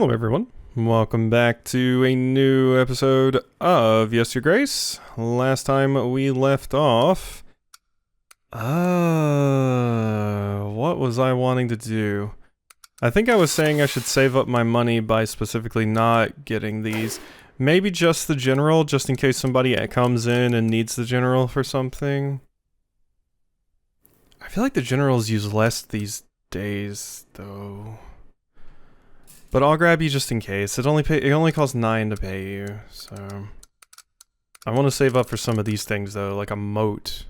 Hello everyone, welcome back to a new episode of Yes Your Grace. Last time we left off, what was I wanting to do? I think I was saying I should save up my money by specifically not getting these. Maybe just the general, just in case somebody comes in and needs the general for something. I feel like the generals use less these days, though. But I'll grab you just in case. It only costs 9 to pay you, so... I want to save up for some of these things, though, like a moat.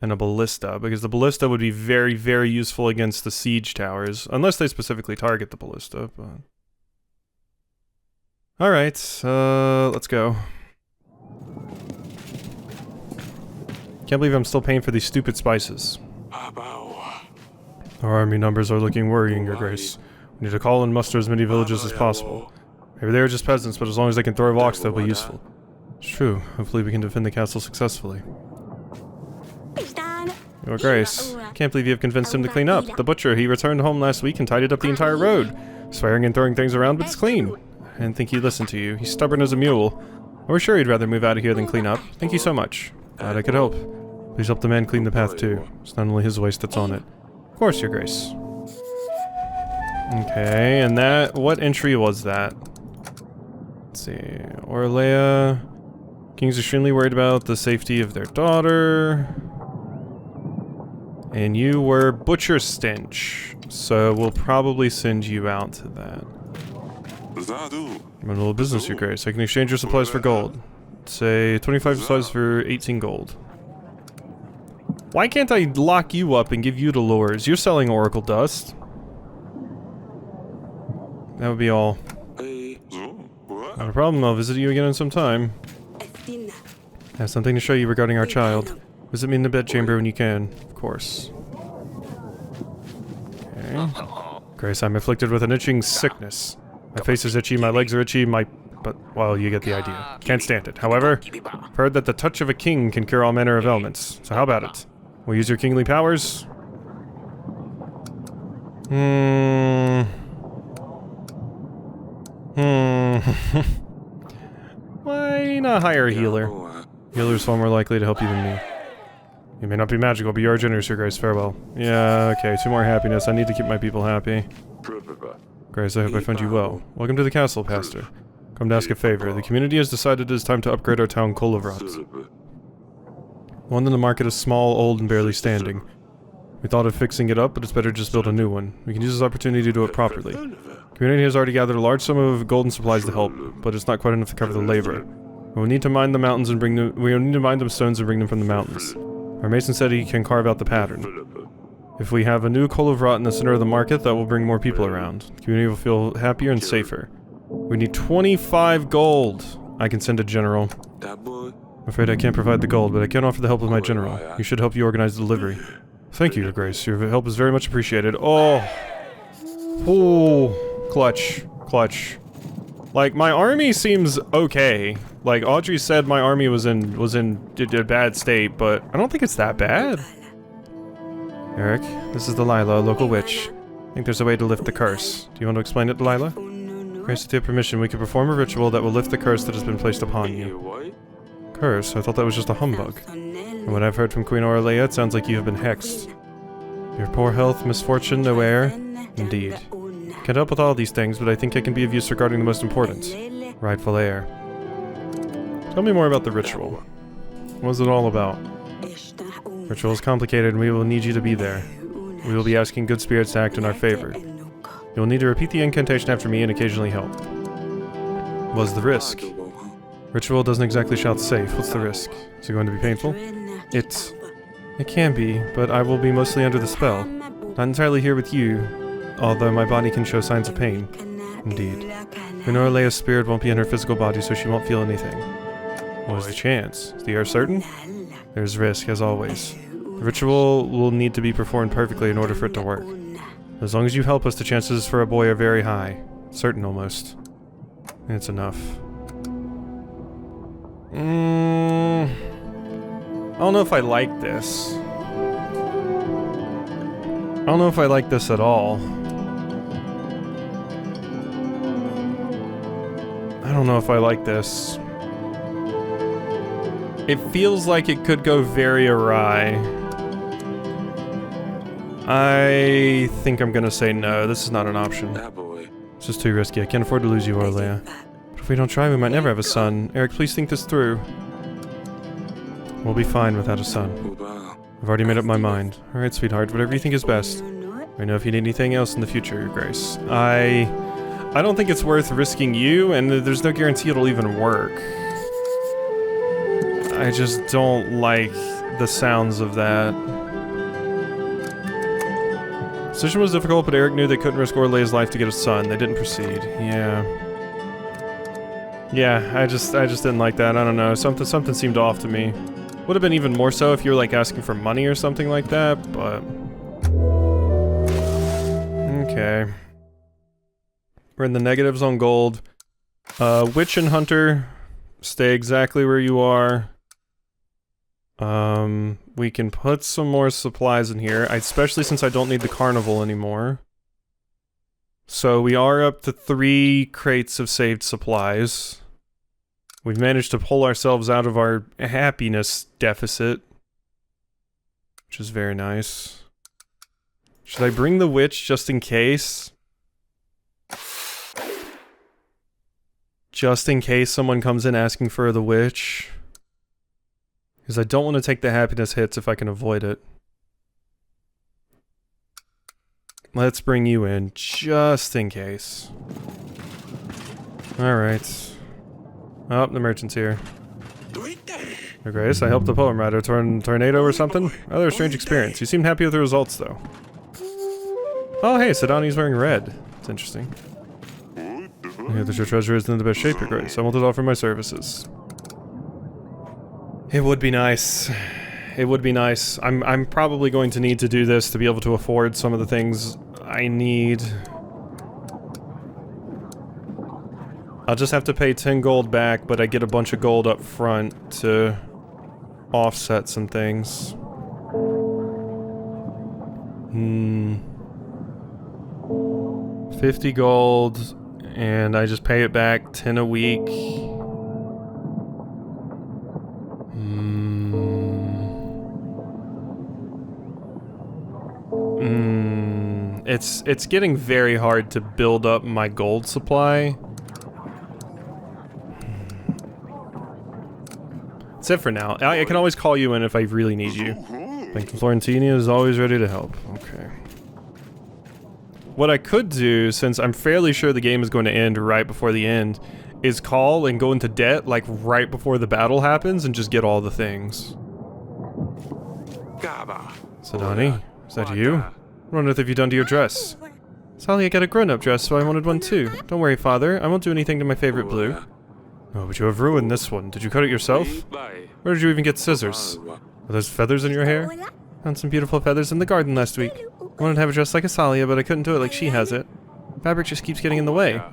And a ballista, because the ballista would be very, very useful against the siege towers. Unless they specifically target the ballista, but... Alright, let's go. Can't believe I'm still paying for these stupid spices. Our army numbers are looking worrying, Your Grace. We need to call and muster as many villages as possible. Maybe they are just peasants, but as long as they can throw rocks, they'll be useful. It's true. Hopefully we can defend the castle successfully. Your Grace, can't believe you have convinced him to clean up. The butcher, he returned home last week and tidied up the entire road. Swearing and throwing things around, but it's clean. I didn't think he'd listen to you. He's stubborn as a mule. I was sure he'd rather move out of here than clean up. Thank you so much. Glad I could help. Please help the man clean the path too. It's not only his waste that's on it. Of course, Your Grace. Okay, and that... what entry was that? Let's see... Orlea... King's extremely worried about the safety of their daughter... And you were Butcher Stench, so we'll probably send you out to that. I'm in a little business, Your Grace. I can exchange your supplies for gold. Say 25 supplies for 18 gold. Why can't I lock you up and give you the lures? You're selling Oracle Dust. That would be all. Not a problem, I'll visit you again in some time. I have something to show you regarding our child. Visit me in the bedchamber when you can, of course. Okay. Grace, I'm afflicted with an itching sickness. My face is itchy, my legs are itchy, but, well, you get the idea. Can't stand it. However, I've heard that the touch of a king can cure all manner of ailments. So how about it? We'll use your kingly powers? Why not hire a healer? Healer's far more likely to help you than me. You may not be magical, but you are generous, Your Grace. Farewell. Yeah, okay, 2 more happiness. I need to keep my people happy. Grace, I hope I find you well. Welcome to the castle, Pastor. Come to ask a favor. The community has decided it is time to upgrade our town, Kolovrat. One in the market is small, old, and barely standing. We thought of fixing it up, but it's better to just build a new one. We can use this opportunity to do it properly. The community has already gathered a large sum of golden supplies to help, but it's not quite enough to cover the labor. We'll need to mine the mountains and bring them. We'll need to mine them stones and bring them from the mountains. Our mason said he can carve out the pattern. If we have a new Kolovrat in the center of the market, that will bring more people around. The community will feel happier and safer. We need 25 gold. I can send a general. I'm afraid I can't provide the gold, but I can offer the help of my general. You should help you organize the delivery. Thank you, Your Grace. Your help is very much appreciated. Oh. Oh. Clutch. Clutch. Like, my army seems okay. Like, Audrey said my army was in a bad state, but I don't think it's that bad. Eric, this is Delilah, a local witch. I think there's a way to lift the curse. Do you want to explain it, Delilah? Grace, with your permission, we can perform a ritual that will lift the curse that has been placed upon you. Curse? I thought that was just a humbug. From what I've heard from Queen Orlea, it sounds like you have been hexed. Your poor health, misfortune, no heir? Indeed. Can't help with all these things, but I think I can be of use regarding the most important. Rightful heir. Tell me more about the ritual. What is it all about? Ritual is complicated and we will need you to be there. We will be asking good spirits to act in our favor. You will need to repeat the incantation after me and occasionally help. What's the risk? Ritual doesn't exactly shout safe. What's the risk? Is it going to be painful? It can be, but I will be mostly under the spell. Not entirely here with you, although my body can show signs of pain. Indeed. Queen Orlea's spirit won't be in her physical body, so she won't feel anything. What is the chance? Is the air certain? There's risk, as always. The ritual will need to be performed perfectly in order for it to work. As long as you help us, the chances for a boy are very high. Certain, almost. And it's enough. I don't know if I like this. I don't know if I like this at all. don't know if I like this. It feels like it could go very awry. I think I'm gonna say no. This is not an option. This is too risky. I can't afford to lose you, Orlea. But if we don't try, we might never have a son. Eric, please think this through. We'll be fine without a son. I've already made up my mind. Alright, sweetheart, whatever you think is best. I know if you need anything else in the future, Your Grace. I don't think it's worth risking you, and there's no guarantee it'll even work. I just don't like the sounds of that. The decision was difficult, but Eric knew they couldn't risk Orlea's life to get a son. They didn't proceed. Yeah. Yeah, I just didn't like that. I don't know. Something seemed off to me. Would have been even more so if you were like asking for money or something like that, but... Okay. We're in the negatives on gold. Witch and Hunter, stay exactly where you are. We can put some more supplies in here, especially since I don't need the carnival anymore. So we are up to 3 crates of saved supplies. We've managed to pull ourselves out of our happiness deficit, which is very nice. Should I bring the witch just in case? Just in case someone comes in asking for the witch? Because I don't want to take the happiness hits if I can avoid it. Let's bring you in, just in case. Alright. Oh, the merchant's here. Your Grace, I helped the poem writer turn tornado or something. Rather a strange experience. You seemed happy with the results, though. Oh, hey, Sidani's wearing red. That's interesting. I hear that your treasure isn't in the best shape, Your Grace. I wanted to offer my services. It would be nice. It would be nice. I'm probably going to need to do this to be able to afford some of the things I need. I'll just have to pay 10 gold back, but I get a bunch of gold up front to offset some things. 50 gold, and I just pay it back 10 a week. It's getting very hard to build up my gold supply. That's it for now. I can always call you in if I really need you. Thank you, Florentini is always ready to help. Okay. What I could do, since I'm fairly sure the game is going to end right before the end, is call and go into debt, like, right before the battle happens and just get all the things. Sidani, is that you? What on earth have you done to your dress? Sally, I got a grown-up dress, so I wanted one too. Don't worry, Father. I won't do anything to my favorite blue. Oh, but you have ruined this one. Did you cut it yourself? Where did you even get scissors? Are those feathers in your hair? Found some beautiful feathers in the garden last week. I wanted to have a dress like Asalia, but I couldn't do it like she has it. Fabric just keeps getting in the way. You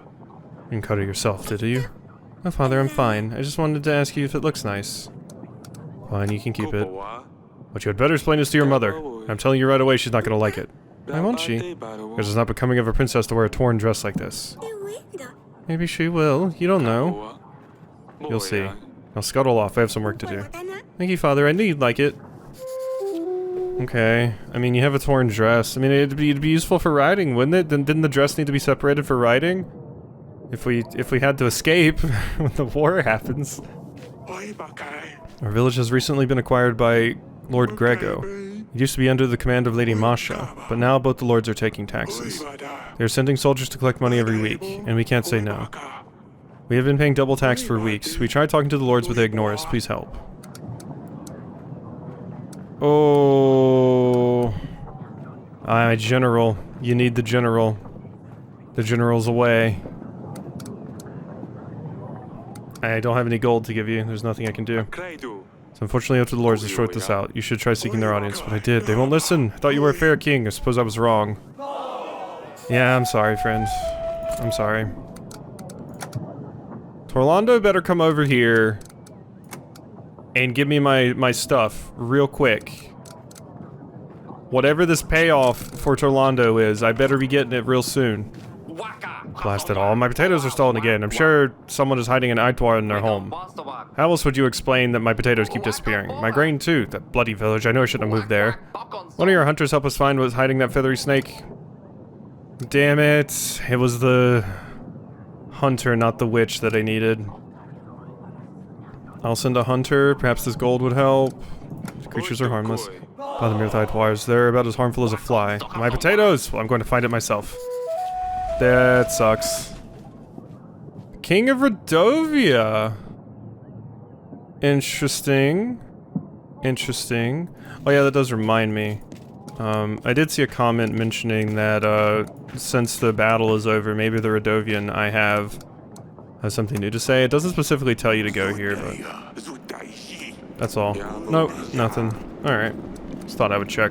didn't cut it yourself, did you? No, Father, I'm fine. I just wanted to ask you if it looks nice. Fine, you can keep it. But you had better explain this to your mother. I'm telling you right away she's not gonna like it. Why won't she? Because it's not becoming of a princess to wear a torn dress like this. Maybe she will. You don't know. You'll see. I'll scuttle off. I have some work to do. Thank you, Father. I knew you'd like it. Okay. I mean, you have a torn dress. I mean, it'd be useful for riding, wouldn't it? Then didn't the dress need to be separated for riding? If we had to escape when the war happens. Our village has recently been acquired by Lord Grego. It used to be under the command of Lady Masha, but now both the lords are taking taxes. They're sending soldiers to collect money every week, and we can't say no. We have been paying double tax for weeks. We tried talking to the lords, but they ignore us. Please help. Oh... General. You need the general. The general's away. I don't have any gold to give you. There's nothing I can do. So unfortunately up to the lords to sort this out. You should try seeking their audience, but I did. They won't listen. I thought you were a fair king. I suppose I was wrong. Yeah, I'm sorry, friend. I'm sorry. Torlando better come over here and give me my stuff real quick. Whatever this payoff for Torlando is, I better be getting it real soon. Blast it all. My potatoes are stalling again. I'm sure someone is hiding an Aitwar in their home. How else would you explain that my potatoes keep disappearing? My grain too. That bloody village. I know I shouldn't have moved there. One of your hunters helped us find what was hiding that feathery snake. Damn it. It was the hunter, not the witch that I needed. I'll send a hunter. Perhaps this gold would help. These creatures are harmless. Bother me with Aitwars. They're about as harmful as a fly. My potatoes! Well, I'm going to find it myself. That sucks. King of Redovia. Interesting. Interesting. Oh yeah, that does remind me. I did see a comment mentioning that, since the battle is over, maybe the Redovian I have has something new to say. It doesn't specifically tell you to go here, but that's all. Nope, nothing. Alright. Just thought I would check.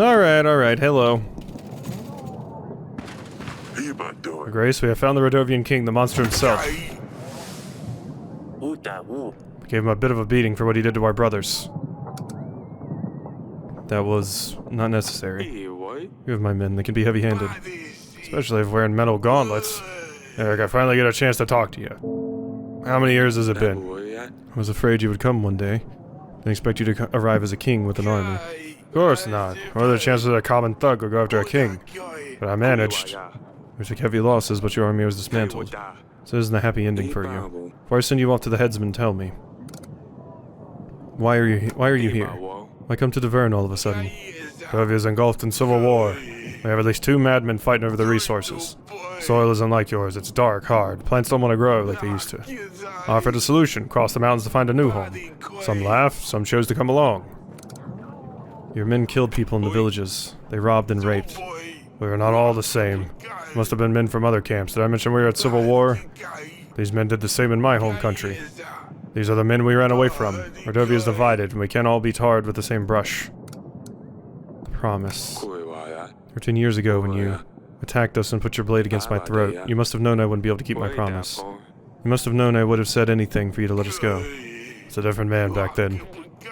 Alright, hello. Grace, we have found the Redovian king, the monster himself. Gave him a bit of a beating for what he did to our brothers. That was not necessary. You have my men, they can be heavy-handed. Especially if wearing metal gauntlets. Eric, I finally get a chance to talk to you. How many years has it been? I was afraid you would come one day. Didn't expect you to arrive as a king with an army. Of course not. What are the chances that a common thug would go after a king? But I managed. We took heavy losses, but your army was dismantled. So this isn't a happy ending for you. Before I send you off to the headsman, tell me. Why are you here? Why come to Beyran all of a sudden? Redovia is engulfed in civil war. We have at least 2 madmen fighting over the resources. Soil isn't like yours, it's dark, hard. Plants don't want to grow like they used to. I offered a solution, cross the mountains to find a new home. Some laughed, some chose to come along. Your men killed people in the villages. They robbed and raped. We are not all the same. Must have been men from other camps. Did I mention we were at civil war? These men did the same in my home country. These are the men we ran away from. Redovia is divided, and we can't all be tarred with the same brush. The promise. 13 years ago when you attacked us and put your blade against my throat, you must have known I wouldn't be able to keep my promise. You must have known I would have said anything for you to let us go. It's a different man back then.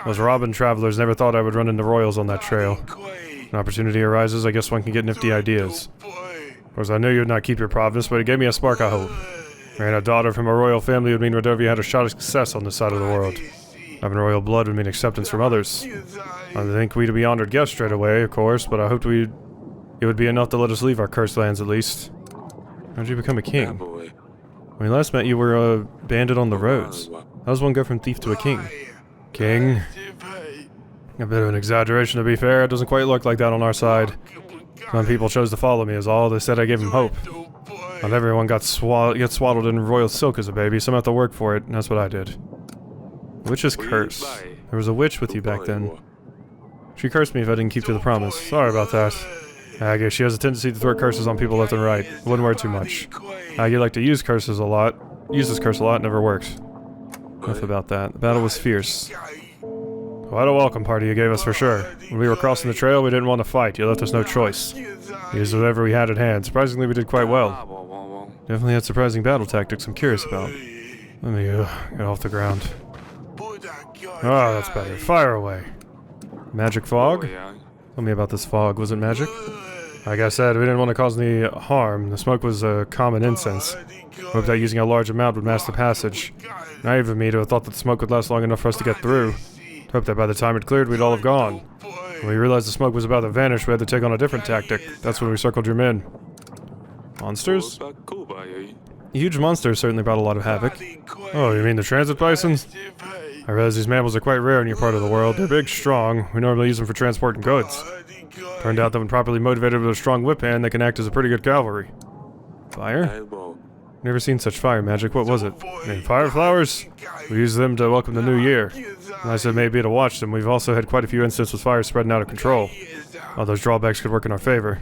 Those robbing travelers never thought I would run into royals on that trail. An opportunity arises, I guess one can get nifty ideas. Of course, I knew you would not keep your promise, but it gave me a spark of hope. Marrying a daughter from a royal family would mean Redovia had a shot at success on this side of the world. Having royal blood would mean acceptance from others. I didn't think we'd be honored guests straight away, of course, but I hoped it would be enough to let us leave our cursed lands at least. How did you become a king? When we last met, you were a bandit on the roads. How does one go from thief to a king? King? A bit of an exaggeration, to be fair. It doesn't quite look like that on our side. Some people chose to follow me is all. They said I gave them hope. Not everyone gets swaddled in royal silk as a baby. Some have to work for it, and that's what I did. Witch's curse. There was a witch with you back then. She cursed me if I didn't keep to the promise. Sorry about that. I guess she has a tendency to throw curses on people left and right. Wouldn't worry too much. You like to use curses a lot. Use this curse a lot, never worked. Enough about that. The battle was fierce. Quite a welcome party you gave us for sure. When we were crossing the trail, we didn't want to fight. You left us no choice. We used whatever we had at hand. Surprisingly, we did quite well. Definitely had surprising battle tactics I'm curious about. Let me get off the ground. Ah, that's better. Fire away. Magic fog? Tell me about this fog. Was it magic? Like I said, we didn't want to cause any harm. The smoke was a common incense. Hoped that using a large amount would mask the passage. Naive of me to have thought that the smoke would last long enough for us to get through. Hoped that by the time it cleared, we'd all have gone. When we realized the smoke was about to vanish, we had to take on a different tactic. That's when we circled your men. Monsters? Huge monsters certainly brought a lot of havoc. Oh, you mean the transit bisons? I realize these mammals are quite rare in your part of the world. They're big, strong. We normally use them for transporting goods. Turned out that when properly motivated with a strong whip hand, they can act as a pretty good cavalry. Fire? Never seen such fire magic. What was it? Fire flowers? We use them to welcome the new year. Nice it may be to watch them. We've also had quite a few instances with fire spreading out of control. All those drawbacks could work in our favor.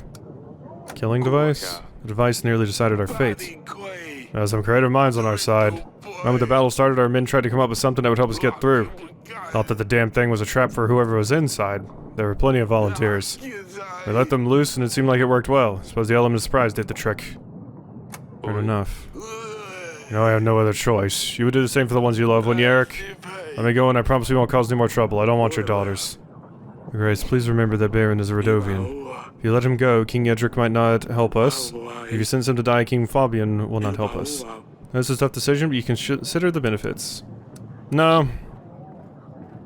Killing device? The device nearly decided our fate. There are some creative minds on our side. The moment the battle started, our men tried to come up with something that would help us get through. Thought that the damn thing was a trap for whoever was inside. There were plenty of volunteers. We let them loose and it seemed like it worked well. Suppose the element of surprise did the trick. Good enough. You know, I have no other choice. You would do the same for the ones you love, wouldn't you, Eric? Let me go and I promise we won't cause any more trouble. I don't want your daughters. Grace, please remember that Beyran is a Redovian. If you let him go, King Edric might not help us. If you send him to die, King Fabian will not help us. This is a tough decision, but you can consider the benefits. No.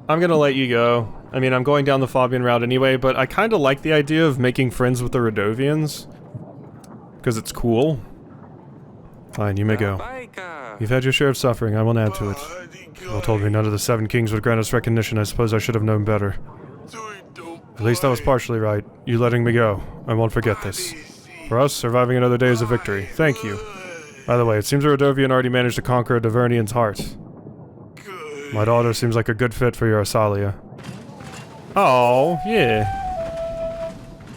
I'm gonna let you go. I mean, I'm going down the Fabian route anyway, but I kinda like the idea of making friends with the Radovians. Because it's cool. Fine, you may go. You've had your share of suffering, I won't add to it. Well told me none of the 7 kings would grant us recognition, I suppose I should have known better. At least I was partially right. You letting me go. I won't forget this. For us, surviving another day is a victory. Thank you. By the way, it seems a Radovian already managed to conquer a Divernian's heart. My daughter seems like a good fit for your Asalia. Oh, yeah.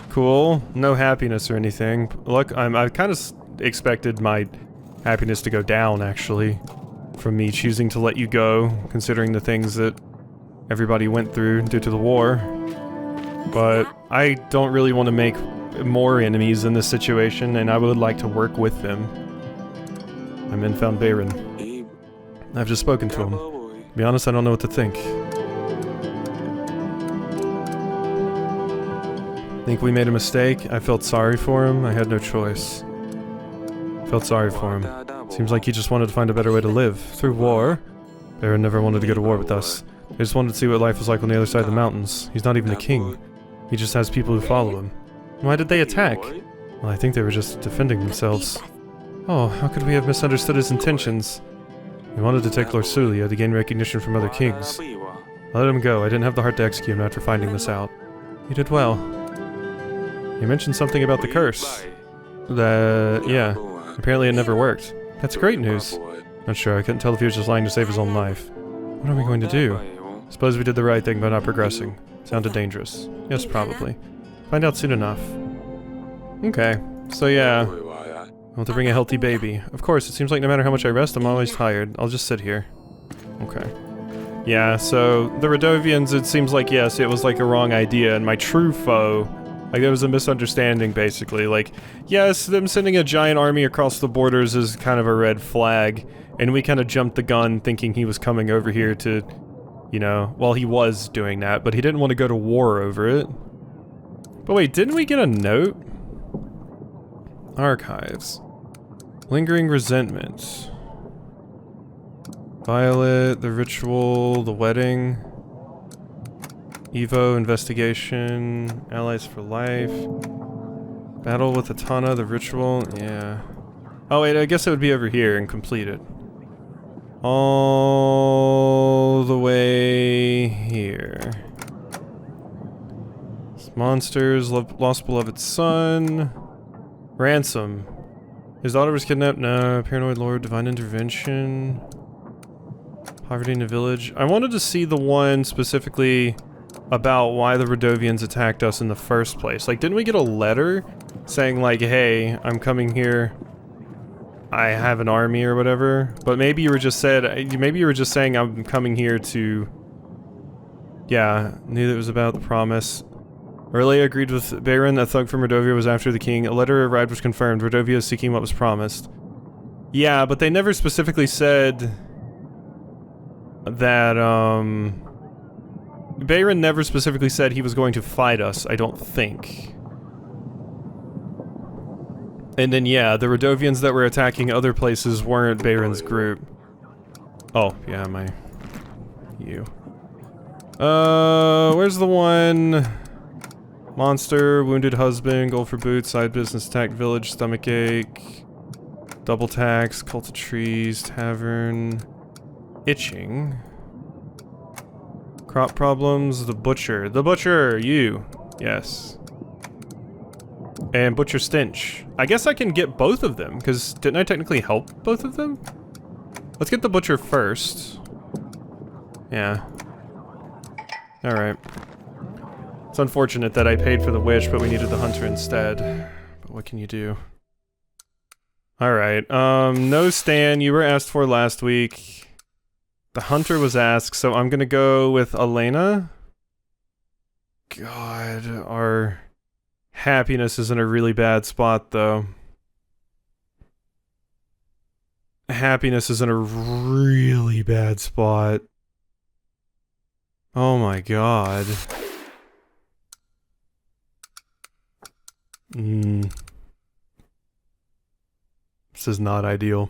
Cool. No happiness or anything. Look, I kind of expected my happiness to go down, actually. From me choosing to let you go, considering the things that everybody went through due to the war. But I don't really want to make more enemies in this situation, and I would like to work with them. I'm in found Beyran. I've just spoken to him. To be honest, I don't know what to think. Think we made a mistake? I felt sorry for him. I had no choice. Felt sorry for him. Seems like he just wanted to find a better way to live. Through war? Beyran never wanted to go to war with us. He just wanted to see what life was like on the other side of the mountains. He's not even a king. He just has people who follow him. Why did they attack? Well, I think they were just defending themselves. Oh, how could we have misunderstood his intentions? He wanted to take Lord Sulia to gain recognition from other kings. I let him go. I didn't have the heart to execute him after finding this out. You did well. You mentioned something about the curse. Yeah. Apparently it never worked. That's great news. Not sure, I couldn't tell if he was just lying to save his own life. What are we going to do? Suppose we did the right thing by not progressing. Sounded dangerous. Yes, probably. Find out soon enough. Okay. So yeah. I want to bring a healthy baby. Of course, it seems like no matter how much I rest, I'm always tired. I'll just sit here. Okay. Yeah, so the Radovians, it seems like, yes, it was like a wrong idea, and my true foe, like there was a misunderstanding basically. Like, yes, them sending a giant army across the borders is kind of a red flag, and we kind of jumped the gun thinking he was coming over here to, you know, well, he was doing that, but he didn't want to go to war over it. But wait, didn't we get a note? Archives. Lingering resentment. Violet, the ritual, the wedding. Evo, investigation, allies for life. Battle with Atana, the ritual, yeah. Oh wait, I guess it would be over here and completed. All the way here. Monsters, lost beloved son. Ransom. His daughter was kidnapped? No. Paranoid lord, divine intervention. Poverty in the village. I wanted to see the one specifically about why the Radovians attacked us in the first place. Like, didn't we get a letter saying like, hey, I'm coming here, I have an army or whatever? But maybe you were just saying I'm coming here to, yeah, knew that it was about the promise. Aurelia agreed with Beyran that thug from Radovia was after the king. A letter arrived which confirmed Radovia is seeking what was promised. Yeah, but they never specifically said that, Beyran never specifically said he was going to fight us, I don't think. And then, yeah, the Radovians that were attacking other places weren't Beyran's group. Oh, yeah, you. Where's the one? Monster, wounded husband, gold for boots, side business, attacked village, stomachache, double tax, cult of trees, tavern, itching. Crop problems, the butcher, you, yes. And butcher stench. I guess I can get both of them, because didn't I technically help both of them? Let's get the butcher first. Yeah. Alright. It's unfortunate that I paid for the wish, but we needed the hunter instead. But what can you do? Alright, no Stan, you were asked for last week. The hunter was asked, so I'm gonna go with Elena. God, our happiness is in a really bad spot, though. Happiness is in a really bad spot. Oh my god. This is not ideal.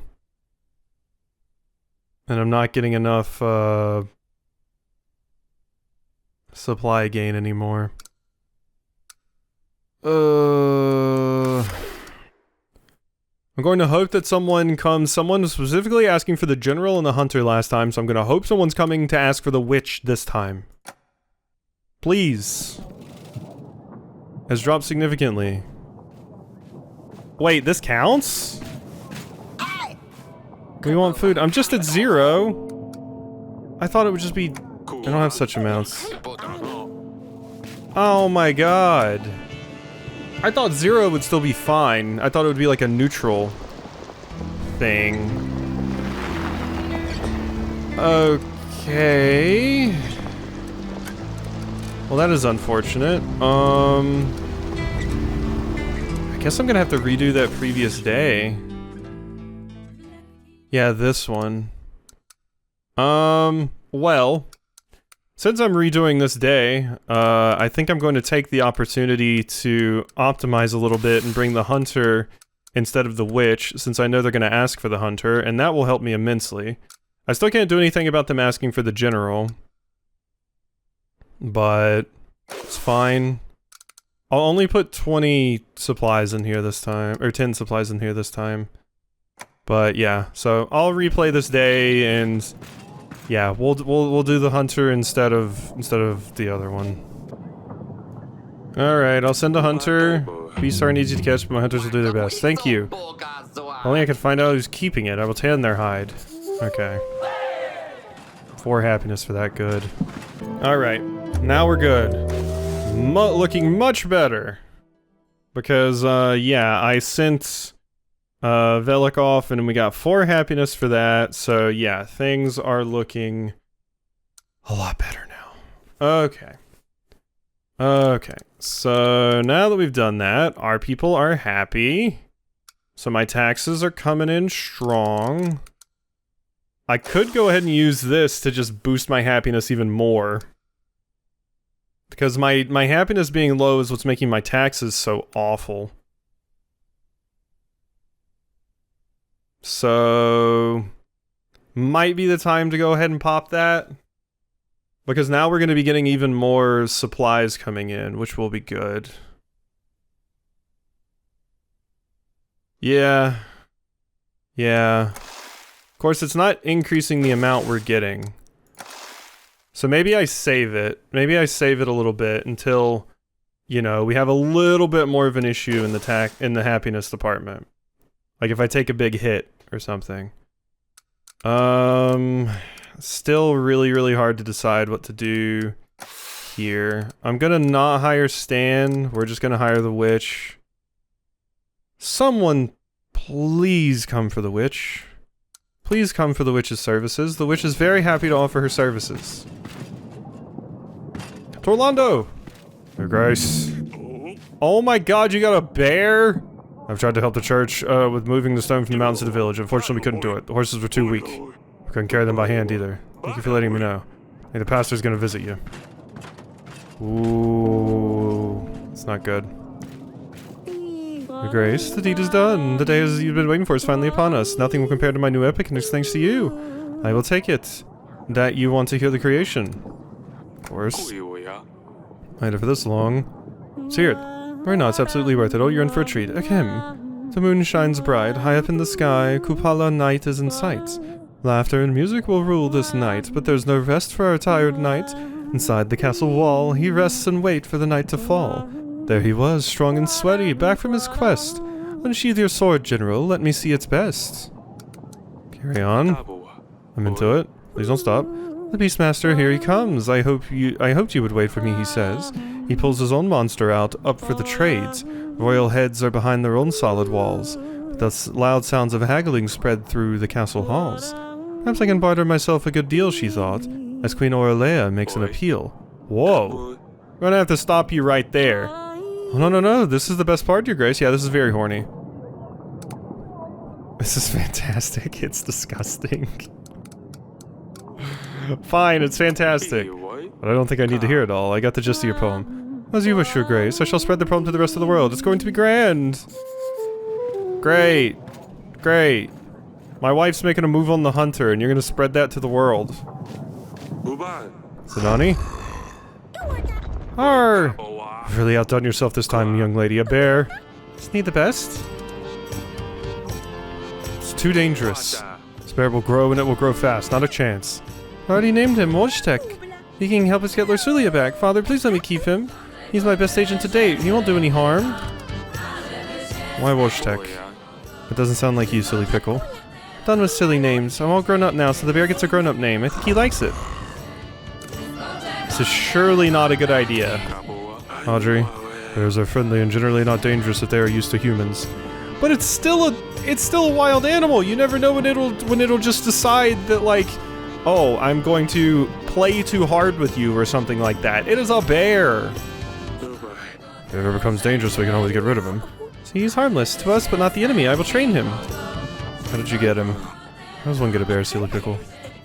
And I'm not getting enough, supply gain anymore. I'm going to hope that someone comes. Someone was specifically asking for the general and the hunter last time, so I'm going to hope someone's coming to ask for the witch this time. Please. Has dropped significantly. Wait, this counts? We want food. I'm just at 0. I thought it would just be... I don't have such amounts. Oh my god. I thought 0 would still be fine. I thought it would be like a neutral thing. Okay. Well, that is unfortunate. I guess I'm gonna have to redo that previous day. Yeah, this one. Well, since I'm redoing this day, I think I'm going to take the opportunity to optimize a little bit and bring the hunter instead of the witch, since I know they're going to ask for the hunter, and that will help me immensely. I still can't do anything about them asking for the general, but it's fine. I'll only put 20 supplies in here this time, or 10 supplies in here this time. But yeah, so I'll replay this day, and yeah, we'll do the hunter instead of the other one. All right, I'll send a hunter. Beasts aren't easy to catch, but my hunters will do their best. Thank you. If only I could find out who's keeping it. I will tan their hide. Okay. 4 happiness for that. Good. All right, now we're good. Looking much better. Because yeah, I sent Velik off, and we got 4 happiness for that, so yeah, things are looking a lot better now. Okay. Okay, so now that we've done that, our people are happy. So my taxes are coming in strong. I could go ahead and use this to just boost my happiness even more. Because my happiness being low is what's making my taxes so awful. So, might be the time to go ahead and pop that. Because now we're going to be getting even more supplies coming in, which will be good. Yeah. Yeah. Of course, it's not increasing the amount we're getting. So maybe I save it. Maybe I save it a little bit until, you know, we have a little bit more of an issue in the happiness department. Like if I take a big hit or something. Still really hard to decide what to do here. I'm gonna not hire Stan. We're just gonna hire the witch. Someone please come for the witch. Please come for the witch's services. The witch is very happy to offer her services. Torlando! Your Grace. Oh my god, you got a bear? I've tried to help the church with moving the stone from the mountains to the village. Unfortunately, we couldn't do it. The horses were too weak. We couldn't carry them by hand either. Thank you for letting me know. I think the pastor's gonna visit you. Ooh, it's not good. Your Grace, the deed is done. The day you've been waiting for is finally upon us. Nothing will compare to my new epic, and it's thanks to you. I will take it that you want to hear the creation. Of course. I had it for this long. Let's hear it. Or not, it's absolutely worth it. Oh, you're in for a treat. Ahem. The moon shines bright, high up in the sky. Kupala night is in sight. Laughter and music will rule this night, but there's no rest for our tired knight. Inside the castle wall, he rests and waits for the night to fall. There he was, strong and sweaty, back from his quest. Unsheath your sword, General. Let me see its best. Carry on. I'm into it. Please don't stop. The Beastmaster, here he comes. I hoped you would wait for me, he says. He pulls his own monster out, up for the trades. Royal heads are behind their own solid walls. But the loud sounds of haggling spread through the castle halls. Perhaps I can barter myself a good deal, she thought, as Queen Aurelea makes an appeal. Whoa. We're gonna have to stop you right there. Oh, no, this is the best part, Your Grace. Yeah, this is very horny. This is fantastic. It's disgusting. Fine, it's fantastic. But I don't think I need to hear it all. I got the gist of your poem. As you wish, your grace. I shall spread the problem to the rest of the world. It's going to be grand. Great. Great. My wife's making a move on the hunter, and you're gonna spread that to the world. Sidani? Arr! You've really outdone yourself this time, young lady. A bear. Isn't he the best? It's too dangerous. This bear will grow and it will grow fast. Not a chance. I already named him Wojtek. He can help us get Lorsulia back. Father, please let me keep him. He's my best agent to date. He won't do any harm. Why Wojtek? It doesn't sound like you, silly pickle. Done with silly names. I'm all grown up now, so the bear gets a grown-up name. I think he likes it. This is surely not a good idea. Audrey, bears are friendly and generally not dangerous if they are used to humans. But it's still a wild animal. You never know when it'll just decide that, like, oh, I'm going to play too hard with you or something like that. It is a bear. If it ever becomes dangerous, we can always get rid of him. See, he's harmless to us, but not the enemy. I will train him. How did you get him? How does one get a bear, silly pickle?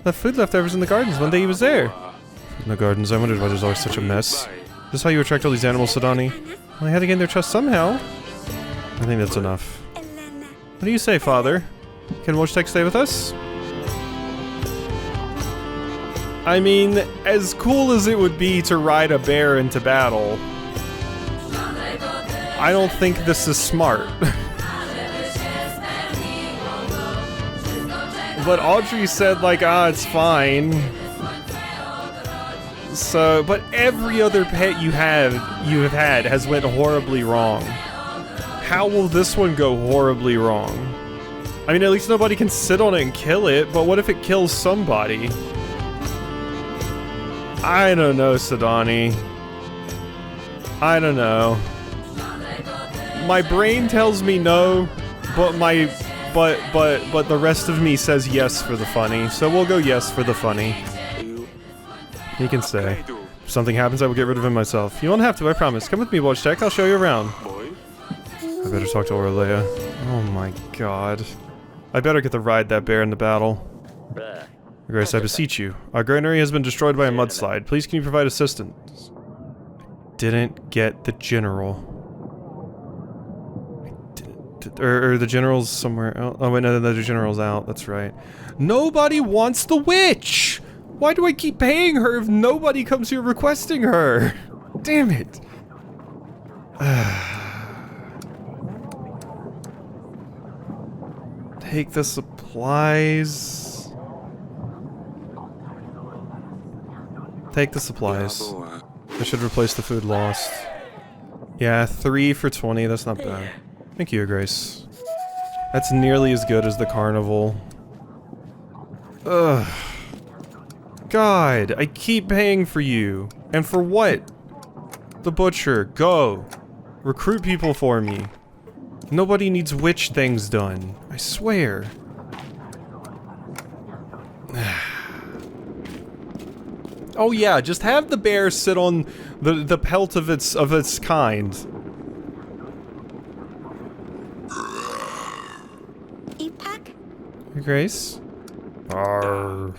That food leftovers in the gardens. One day he was there. In the gardens, I wondered why there's always such a mess. Is this how you attract all these animals, Sidani? Well, I had to gain their trust somehow. I think that's enough. What do you say, Father? Can Wojtek stay with us? I mean, as cool as it would be to ride a bear into battle, I don't think this is smart. But Audrey said, like, it's fine. So, but every other pet you have had has went horribly wrong. How will this one go horribly wrong? I mean, at least nobody can sit on it and kill it, but what if it kills somebody? I don't know, Sidani. I don't know. My brain tells me no, but but the rest of me says yes for the funny, so we'll go yes for the funny. He can stay. If something happens, I will get rid of him myself. You won't have to, I promise. Come with me, Wojtek. I'll show you around. I better talk to Orlea. Oh my god. I better get to ride that bear in the battle. Grace, I beseech you. Our granary has been destroyed by a mudslide. Please can you provide assistance? Didn't get the general. Or the general's somewhere else. Oh wait, no, the general's out. That's right. Nobody wants the witch! Why do I keep paying her if nobody comes here requesting her? Damn it. Take the supplies. Take the supplies. I should replace the food lost. Yeah, 3 for 20, that's not bad. Thank you, Grace. That's nearly as good as the carnival. Ugh. God, I keep paying for you. And for what? The butcher, go. Recruit people for me. Nobody needs witch things done. I swear. Oh yeah, just have the bear sit on the pelt of its kind. Grace? Arr.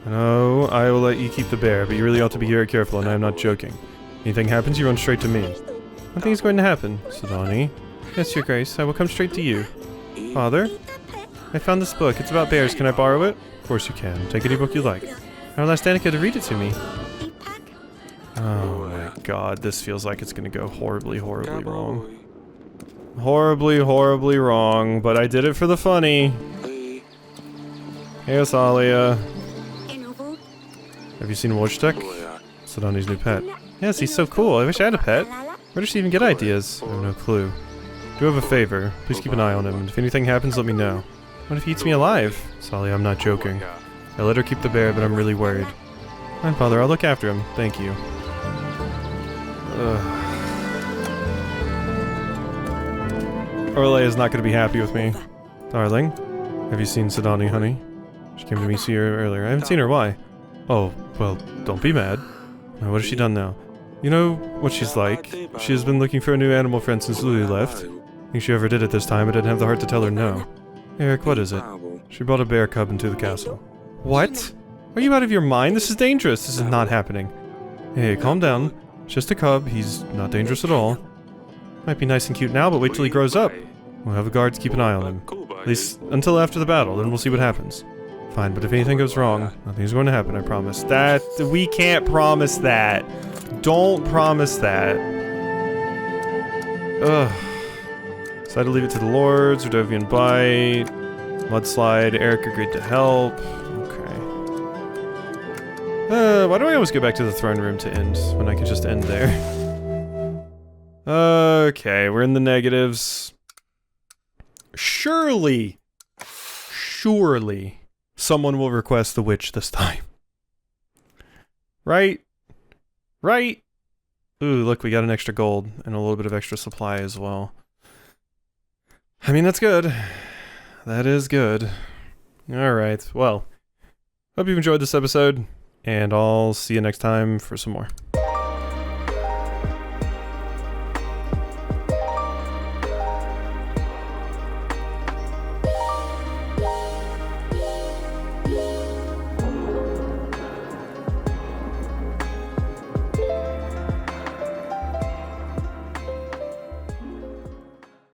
No, I will let you keep the bear, but you really ought to be very careful, and I am not joking. Anything happens, you run straight to me. Nothing is going to happen, Sidani. Yes, your grace, I will come straight to you. Father? I found this book. It's about bears. Can I borrow it? Of course you can. Take any book you like. I will ask Danica to read it to me. Oh my god, this feels like it's gonna go horribly, horribly wrong. Horribly, horribly wrong, but I did it for the funny. Hey, Osalia. Have you seen Wojtek? Sidani's new pet. Yes, he's so cool. I wish I had a pet. Where does she even get ideas? I have no clue. Do have a favor. Please keep an eye on him, and if anything happens, let me know. What if he eats me alive? Osalia, I'm not joking. I let her keep the bear, but I'm really worried. Fine, Father, I'll look after him. Thank you. Ugh. Orlea is not going to be happy with me. Darling, have you seen Sidani, honey? She came to me see her earlier. I haven't seen her, why? Oh, well, don't be mad. What has she done now? You know what she's like. She has been looking for a new animal friend since Lulu left. I think she ever did it this time, but didn't have the heart to tell her no. Eric, what is it? She brought a bear cub into the castle. What? Are you out of your mind? This is dangerous. This is not happening. Hey, calm down. It's just a cub. He's not dangerous at all. Might be nice and cute now, but wait till he grows up. We'll have a guard to keep an eye on him. At least until after the battle, then we'll see what happens. Fine, but if anything goes wrong, nothing's going to happen, I promise. We can't promise that. Don't promise that. Ugh. Decided to leave it to the Lords, Rodovian Bite, Mudslide, Eric agreed to help. Okay. Why do I always go back to the throne room to end when I can just end there? Okay, we're in the negatives. Surely someone will request the witch this time. Right? Right? Ooh, look, we got an extra gold and a little bit of extra supply as well. I mean, that's good. That is good. Alright, well, hope you've enjoyed this episode, and I'll see you next time for some more.